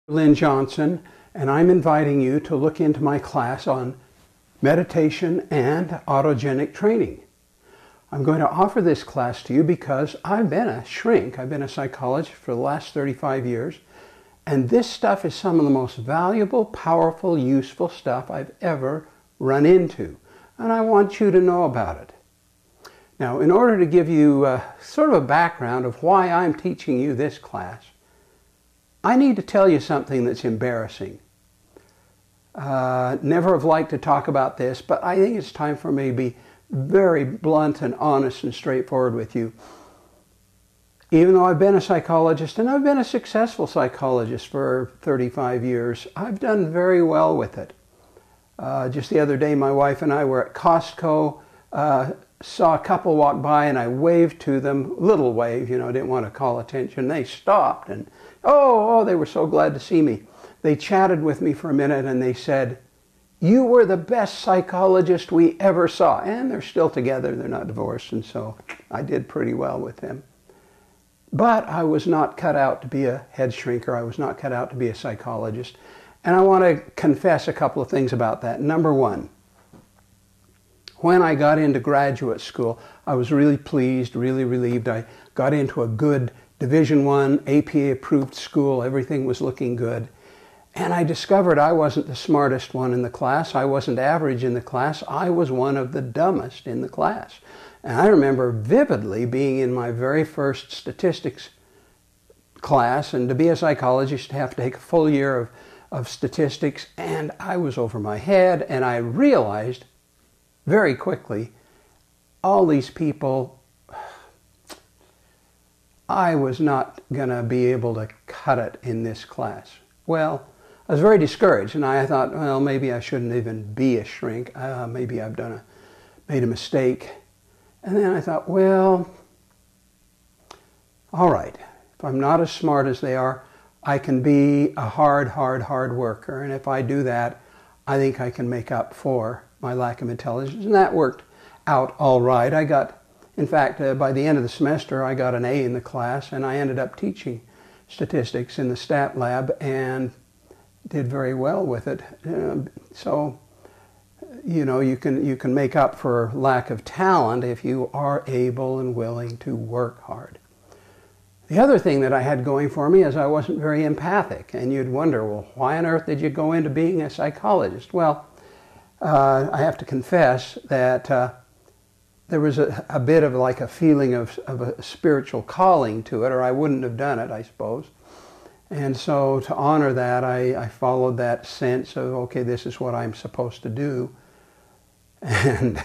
Lynn Johnson, and I'm inviting you to look into my class on meditation and autogenic training. I'm going to offer this class to you because I've been a shrink. I've been a psychologist for the last 35 years, and this stuff is some of the most valuable, powerful, useful stuff I've ever run into, and I want you to know about it. Now, in order to give you sort of a background of why I'm teaching you this class, I need to tell you something that's embarrassing. Never have liked to talk about this, but I think it's time for me to be very blunt and honest and straightforward with you. Even though I've been a psychologist, and I've been a successful psychologist for 35 years, I've done very well with it. Just the other day, my wife and I were at Costco, saw a couple walk by, and I waved to them, little wave, you know, didn't want to call attention. They stopped, and oh, they were so glad to see me. They chatted with me for a minute, and they said, "You were the best psychologist we ever saw." And they're still together, they're not divorced, and so I did pretty well with them. But I was not cut out to be a head shrinker. I was not cut out to be a psychologist. And I want to confess a couple of things about that. Number one, when I got into graduate school, I was really pleased, really relieved. I got into a good Division I, APA-approved school. Everything was looking good. And I discovered I wasn't the smartest one in the class. I wasn't average in the class. I was one of the dumbest in the class. And I remember vividly being in my very first statistics class, and to be a psychologist, you have to take a full year of statistics, and I was over my head, and I realized very quickly, all these people, I was not going to be able to cut it in this class. Well, I was very discouraged, and I thought, well, maybe I shouldn't even be a shrink. Maybe I've made a mistake. And then I thought, well, all right, if I'm not as smart as they are, I can be a hard worker. And if I do that, I think I can make up for my lack of intelligence. And that worked out all right. I got, in fact, by the end of the semester, I got an A in the class, and I ended up teaching statistics in the stat lab and did very well with it. So, you know, you can make up for lack of talent if you are able and willing to work hard. The other thing that I had going for me is I wasn't very empathic, and you'd wonder, well, why on earth did you go into being a psychologist? Well, I have to confess that there was a bit of like a feeling of a spiritual calling to it, or I wouldn't have done it, I suppose. And so to honor that, I followed that sense of, okay, this is what I'm supposed to do. And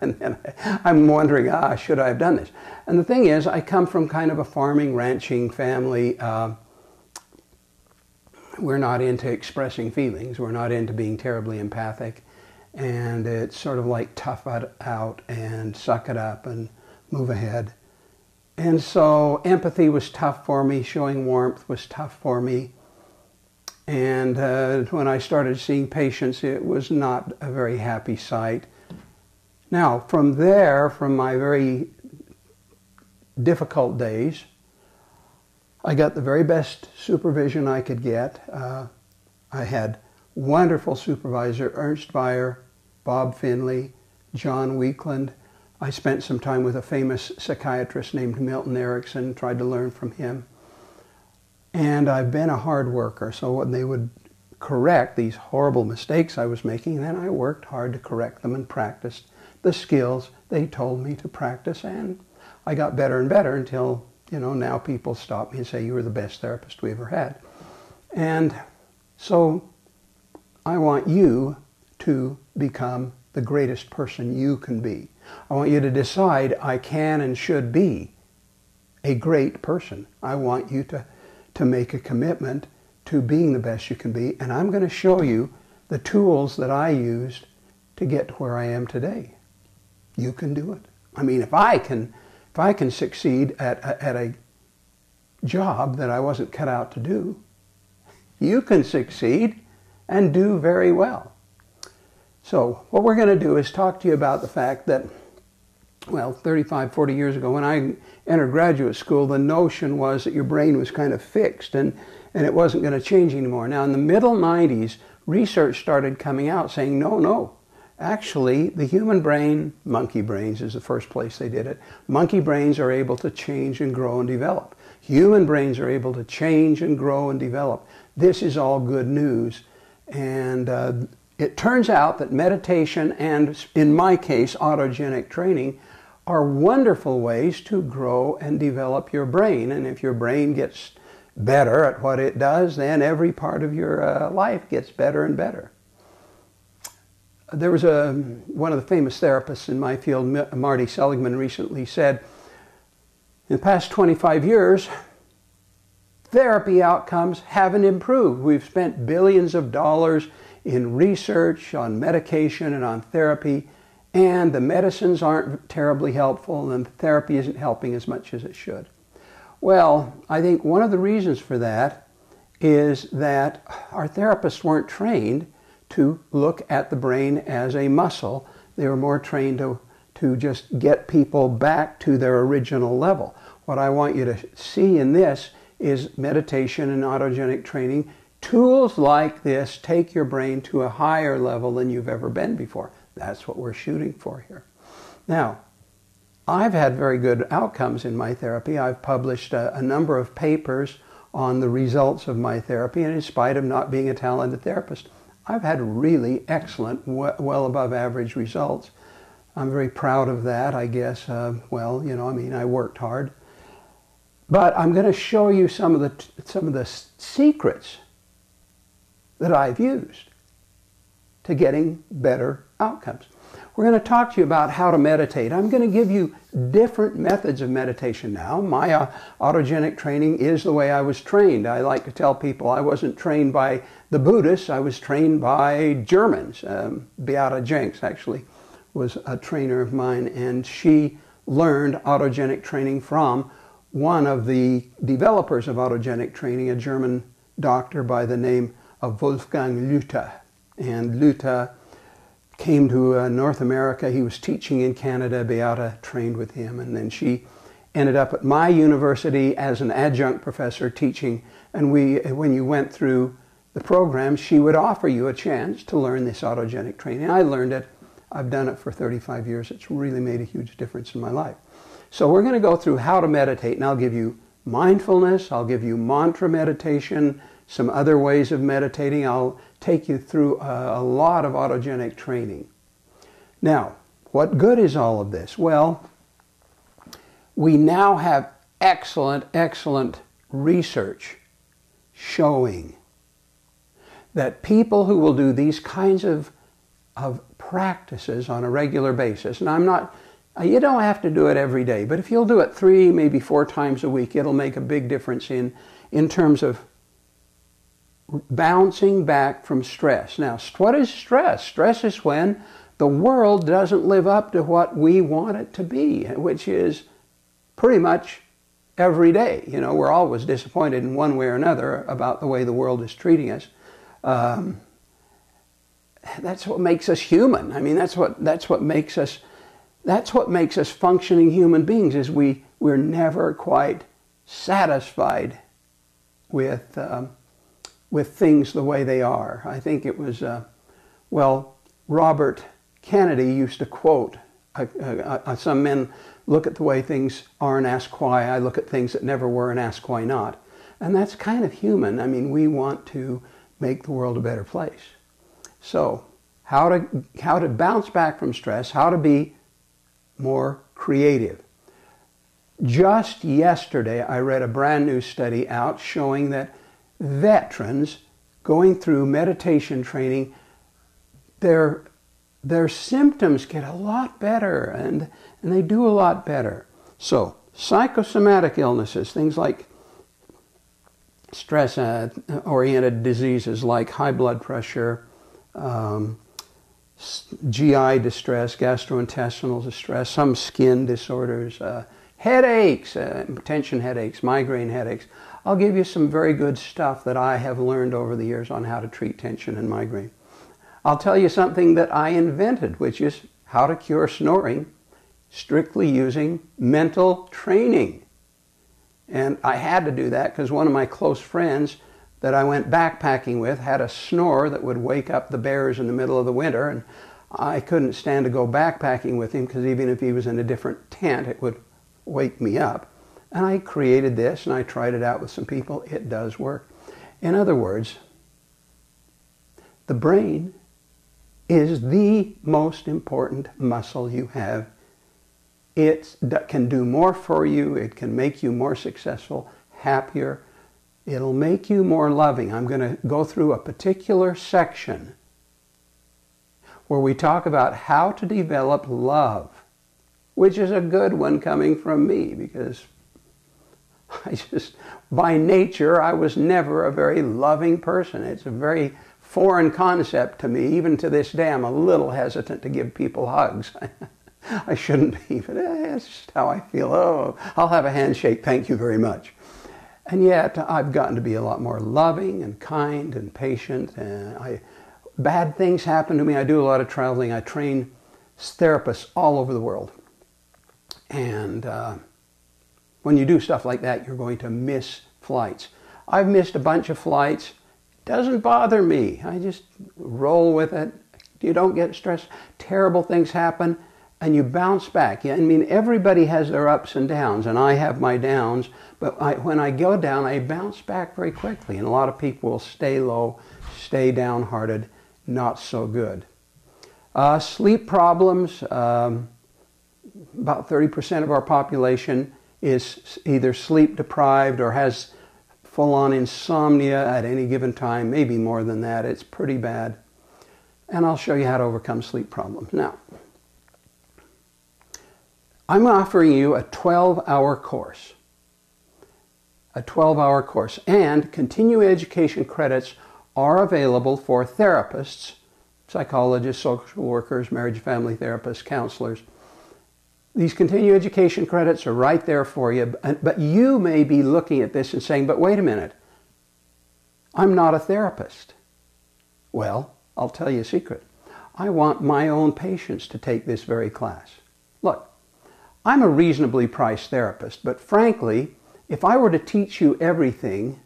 then I'm wondering, should I have done this? And the thing is, I come from kind of a farming, ranching family. We're not into expressing feelings. We're not into being terribly empathic. And it's sort of like tough it out and suck it up and move ahead. And so empathy was tough for me. Showing warmth was tough for me. And when I started seeing patients, it was not a very happy sight. Now, from there, from my very difficult days, I got the very best supervision I could get. I had wonderful supervisor, Ernst Beyer, Bob Finley, John Weakland. I spent some time with a famous psychiatrist named Milton Erickson, tried to learn from him. And I've been a hard worker, so when they would correct these horrible mistakes I was making, then I worked hard to correct them and practiced the skills they told me to practice, and I got better and better until, you know, now people stop me and say, "You were the best therapist we ever had." And so I want you to become the greatest person you can be. I want you to decide, I can and should be a great person. I want you to make a commitment to being the best you can be, and I'm going to show you the tools that I used to get to where I am today. You can do it. I mean, if I can succeed at a job that I wasn't cut out to do, you can succeed and do very well. So what we're going to do is talk to you about the fact that, well, 35, 40 years ago when I entered graduate school, the notion was that your brain was kind of fixed, and and it wasn't going to change anymore. Now, in the middle 90s, research started coming out saying, no, actually, the human brain, monkey brains is the first place they did it. Monkey brains are able to change and grow and develop. Human brains are able to change and grow and develop. This is all good news. And it turns out that meditation and, in my case, autogenic training are wonderful ways to grow and develop your brain. And if your brain gets better at what it does, then every part of your life gets better and better. There was one of the famous therapists in my field, Marty Seligman, recently said, in the past 25 years, therapy outcomes haven't improved. We've spent billions of dollars in research on medication and on therapy, and the medicines aren't terribly helpful, and the therapy isn't helping as much as it should. Well, I think one of the reasons for that is that our therapists weren't trained to look at the brain as a muscle. They were more trained to just get people back to their original level. What I want you to see in this is meditation and autogenic training. Tools like this take your brain to a higher level than you've ever been before. That's what we're shooting for here. Now, I've had very good outcomes in my therapy. I've published a number of papers on the results of my therapy, and in spite of not being a talented therapist, I've had really excellent, well above average results. I'm very proud of that, I guess. Well, you know, I mean, I worked hard. But I'm going to show you some of the secrets that I've used to getting better outcomes. We're going to talk to you about how to meditate. I'm going to give you different methods of meditation now. My autogenic training is the way I was trained. I like to tell people I wasn't trained by the Buddhists. I was trained by Germans. Beata Jenks actually was a trainer of mine, and she learned autogenic training from one of the developers of autogenic training, a German doctor by the name of Wolfgang Luther. And Luther came to North America. He was teaching in Canada. Beata trained with him, and then she ended up at my university as an adjunct professor teaching. And when you went through the program, she would offer you a chance to learn this autogenic training. I learned it. I've done it for 35 years. It's really made a huge difference in my life. So we're going to go through how to meditate, and I'll give you mindfulness, I'll give you mantra meditation, some other ways of meditating. I'll take you through a lot of autogenic training. Now, what good is all of this? Well, we now have excellent research showing that people who will do these kinds of practices on a regular basis, and you don't have to do it every day, but if you'll do it 3, maybe 4 times a week, it'll make a big difference in terms of bouncing back from stress. Now, what is stress? Stress is when the world doesn't live up to what we want it to be, which is pretty much every day. You know, we're always disappointed in one way or another about the way the world is treating us. That's what makes us human. I mean, that's what makes us functioning human beings, is we're never quite satisfied with things the way they are. I think it was, Robert Kennedy used to quote, some men look at the way things are and ask why. I look at things that never were and ask why not. And that's kind of human. I mean, we want to make the world a better place. So, how to bounce back from stress, how to be more creative. Just yesterday, I read a brand new study out showing that veterans going through meditation training, their symptoms get a lot better, and they do a lot better. So, psychosomatic illnesses, things like stress-oriented diseases like high blood pressure, GI distress, gastrointestinal distress, some skin disorders, headaches, tension headaches, migraine headaches. I'll give you some very good stuff that I have learned over the years on how to treat tension and migraine. I'll tell you something that I invented, which is how to cure snoring strictly using mental training. And I had to do that because one of my close friends that I went backpacking with had a snore that would wake up the bears in the middle of the winter, and I couldn't stand to go backpacking with him because even if he was in a different tent, it would wake me up. And I created this and I tried it out with some people. It does work. In other words, the brain is the most important muscle you have. It can do more for you. It can make you more successful, happier. It'll make you more loving. I'm going to go through a particular section where we talk about how to develop love, which is a good one coming from me because by nature, I was never a very loving person. It's a very foreign concept to me. Even to this day, I'm a little hesitant to give people hugs. I shouldn't be, but it's just how I feel. Oh, I'll have a handshake, thank you very much. And yet, I've gotten to be a lot more loving and kind and patient. And bad things happen to me. I do a lot of traveling. I train therapists all over the world. And when you do stuff like that, you're going to miss flights. I've missed a bunch of flights. It doesn't bother me. I just roll with it. You don't get stressed. Terrible things happen, and you bounce back. I mean, everybody has their ups and downs, and I have my downs, but when I go down, I bounce back very quickly, and a lot of people will stay low, stay downhearted, not so good. Sleep problems, about 30% of our population is either sleep deprived or has full-on insomnia at any given time, maybe more than that. It's pretty bad. And I'll show you how to overcome sleep problems. Now, I'm offering you a 12-hour course. A 12-hour course. And continuing education credits are available for therapists, psychologists, social workers, marriage and family therapists, counselors. These continuing education credits are right there for you, but you may be looking at this and saying, but wait a minute, I'm not a therapist. Well, I'll tell you a secret. I want my own patients to take this very class. Look, I'm a reasonably priced therapist, but frankly, if I were to teach you everything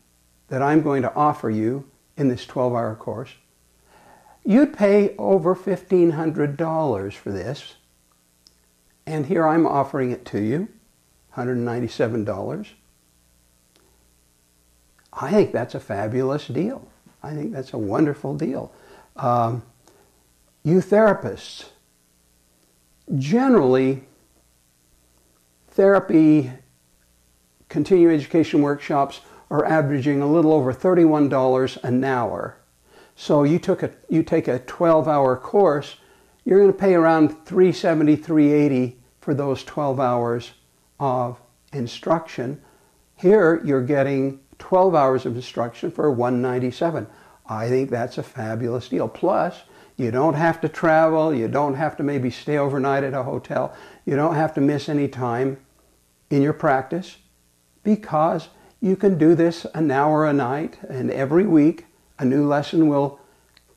that I'm going to offer you in this 12-hour course, you'd pay over $1,500 for this. And here I'm offering it to you, $197. I think that's a fabulous deal. I think that's a wonderful deal. You therapists, generally, therapy, continuing education workshops are averaging a little over $31 an hour. So you take a 12-hour course, you're going to pay around $370, $380 for those 12 hours of instruction. Here, you're getting 12 hours of instruction for $197. I think that's a fabulous deal. Plus, you don't have to travel. You don't have to maybe stay overnight at a hotel. You don't have to miss any time in your practice because you can do this an hour a night, and every week a new lesson will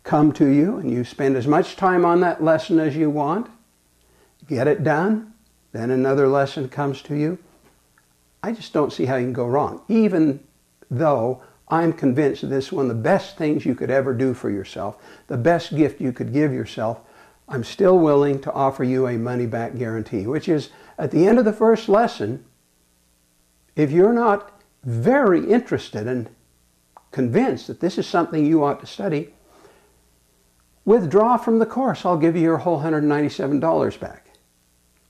come to you, and you spend as much time on that lesson as you want, get it done, then another lesson comes to you. I just don't see how you can go wrong, even though I'm convinced that this is one of the best things you could ever do for yourself, the best gift you could give yourself. I'm still willing to offer you a money-back guarantee, which is at the end of the first lesson, if you're not very interested and convinced that this is something you ought to study, withdraw from the course. I'll give you your whole $197 back.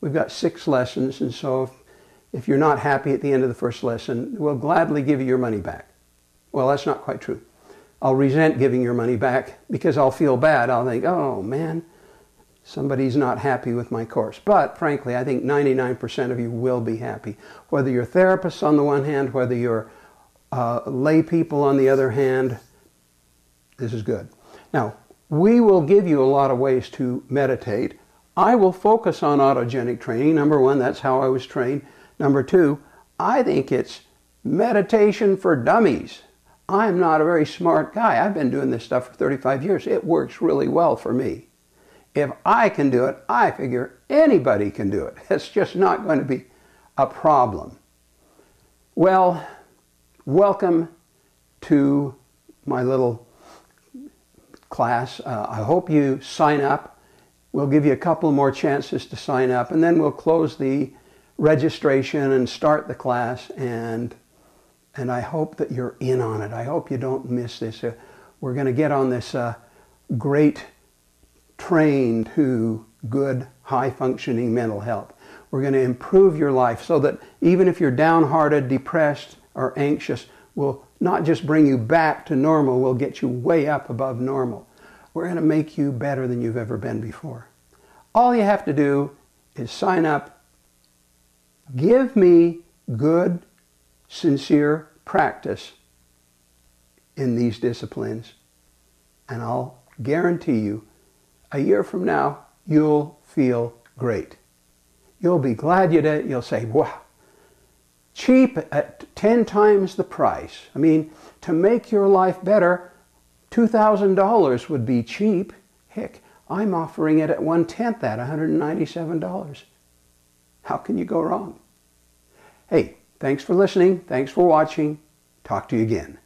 We've got 6 lessons, and so if you're not happy at the end of the first lesson, we'll gladly give you your money back. Well, that's not quite true. I'll resent giving your money back because I'll feel bad. I'll think, oh man, somebody's not happy with my course. But frankly, I think 99% of you will be happy. Whether you're therapists on the one hand, whether you're lay people on the other hand, this is good. Now, we will give you a lot of ways to meditate. I will focus on autogenic training. Number one, that's how I was trained. Number two, I think it's meditation for dummies. I'm not a very smart guy. I've been doing this stuff for 35 years. It works really well for me. If I can do it, I figure anybody can do it. It's just not going to be a problem. Well, welcome to my little class. I hope you sign up. We'll give you a couple more chances to sign up, and then we'll close the registration and start the class. And I hope that you're in on it. I hope you don't miss this. We're going to get on this great train to good, high-functioning mental health. We're going to improve your life so that even if you're downhearted, depressed, or anxious, we'll not just bring you back to normal, we'll get you way up above normal. We're going to make you better than you've ever been before. All you have to do is sign up, give me good, sincere practice in these disciplines, and I'll guarantee you, a year from now, you'll feel great. You'll be glad you did it. You'll say, wow, cheap at 10 times the price. I mean, to make your life better, $2,000 would be cheap. Heck, I'm offering it at 1/10 that, $197. How can you go wrong? Hey, thanks for listening. Thanks for watching. Talk to you again.